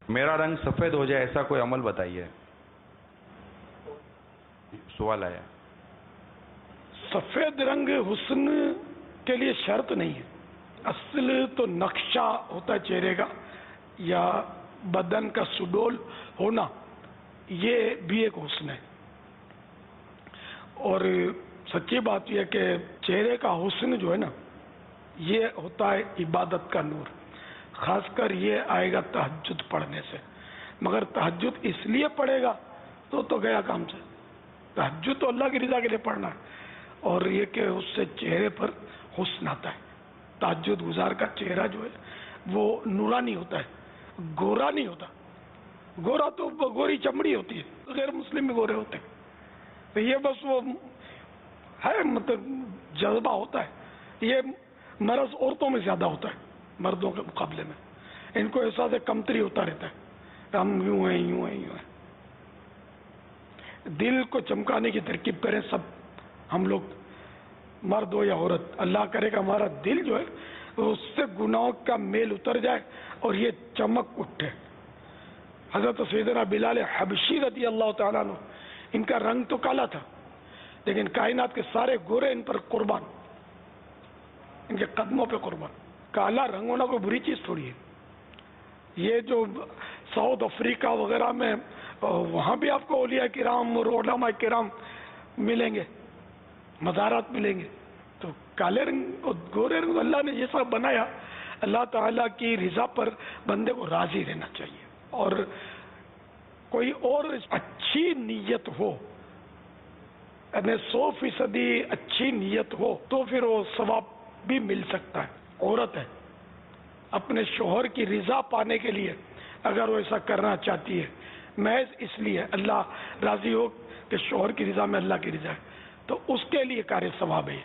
میرا رنگ سفید ہو جائے ایسا کوئی عمل بتائیے. سوال آیا. سفید رنگ حسن کے لیے شرط نہیں ہے. اصل تو نقشہ ہوتا ہے چہرے کا یا بدن کا سڈول ہونا، یہ بھی ایک حسن ہے. اور سچی بات یہ ہے کہ چہرے کا حسن جو ہے نا، یہ ہوتا ہے عبادت کا نور. خاص کر یہ آئے گا تہجد پڑھنے سے. مگر تہجد اس لیے پڑھے گا تو گیا کام سے. تہجد تو اللہ کی رضا کے لیے پڑھنا ہے، اور یہ کہ اس سے چہرے پر حسن آتا ہے. تہجد گزار کا چہرہ جو ہے وہ نورانی ہوتا ہے، گورا نہیں ہوتا. گورا تو گوری چمڑی ہوتی ہے، غیر مسلم بھی گورے ہوتے ہیں. تو یہ بس وہ ہے، مطلب جذبہ ہوتا ہے. یہ مرض عورتوں میں زیادہ ہوتا ہے مردوں کے مقابلے میں. ان کو احساس کمتری ہوتا رہتا ہے، ہم یوں ہیں یوں ہیں یوں ہیں. دل کو چمکانے کی ترکیب کریں سب ہم لوگ، مرد ہو یا عورت. اللہ کرے کہ ہمارا دل جو ہے اس سے گناہوں کا میل اتر جائے اور یہ چمک اٹھے. حضرت سیدنا بلال حبشی رضی اللہ تعالیٰ عنہ، ان کا رنگ تو کالا تھا لیکن کائنات کے سارے گورے ان پر قربان، ان کے قدموں پہ قربان. کالا رنگ ہونا کوئی بری چیز تھوڑی ہے. یہ جو ساؤتھ افریقہ وغیرہ میں، وہاں بھی آپ کو اولیاء کرام اور علماء کرام ملیں گے، مزارات ملیں گے. تو کالے رنگ اور گورے رنگ اللہ نے یہ سب بنایا. اللہ تعالیٰ کی رضا پر بندے کو راضی رہنا چاہیے. اور کوئی اور اچھی نیت ہو، یعنی 100% اچھی نیت ہو تو پھر وہ ثواب بھی مل سکتا ہے. عورت ہے، اپنے شوہر کی رضا پانے کے لیے اگر وہ ایسا کرنا چاہتی ہے، محض اس لیے اللہ راضی ہو کہ شوہر کی رضا میں اللہ کی رضا ہے، تو اس کے لیے کار ثواب ہے.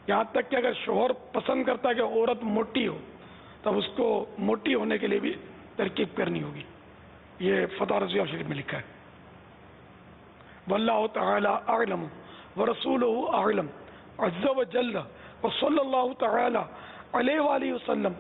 یہاں تک کہ اگر شوہر پسند کرتا ہے کہ عورت موٹی ہو، تب اس کو موٹی ہونے کے لیے بھی ترکیب کرنی ہوگی. یہ فتح رضویہ شریف میں لکھا ہے. واللہ تعالی اعلم ورسولہ اعلم عز وجل وصلی اللہ تعالی علیہ وآلہ وسلم